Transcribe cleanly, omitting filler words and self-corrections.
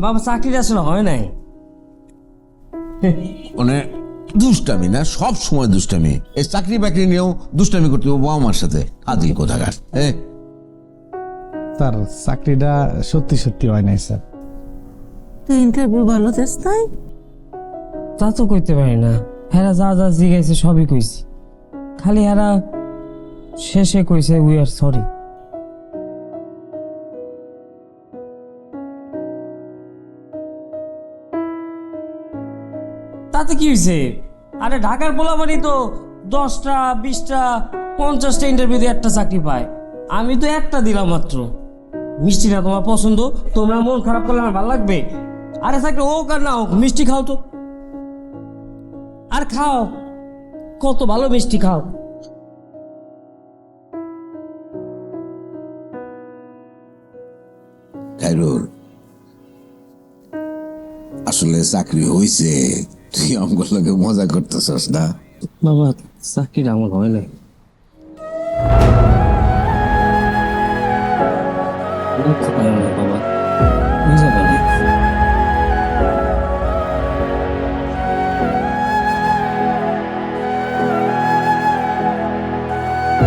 বাবা চাকরিটা আসলে হয় নাই। মানে দুষ্টামি না, সব সময় দুষ্টামি। এই চাকরি বাকরি নিয়েও দুষ্টামি করতে হবে বাবা মার সাথে। আদিল কোথাকার। স্যার চাকরিটা সত্যি সত্যি হয় নাই স্যার। তুই ইন্টারভিউ ভালো দিস নাই? তা তো কইতে পারি না, হ্যাঁ যা যা জিজ্ঞাসা সবই কইছি, খালি হেরা শেষে কইছে উই আর সরি। তাতে কি হয়েছে? আরে ঢাকার পোলাপানি তো 10টা 20টা 50টা ইন্টারভিউ দিয়ে একটা চাকরি পায়, আমি তো একটা দিলাম মাত্র। মিষ্টি না তোমার পছন্দ, তোমরা মন খারাপ করলে আমার ভালো লাগবে? আরে চাকরি হোক আর না হোক মিষ্টি খাও তো, আর খাও, কত ভালো মিষ্টি খাও। খাইরুল, আসলে চাকরি হইছে, তুই আমার লোকে মজা করতেছস না? বাবা চাকরিটা আমার হয় নাই। বাবা বুঝে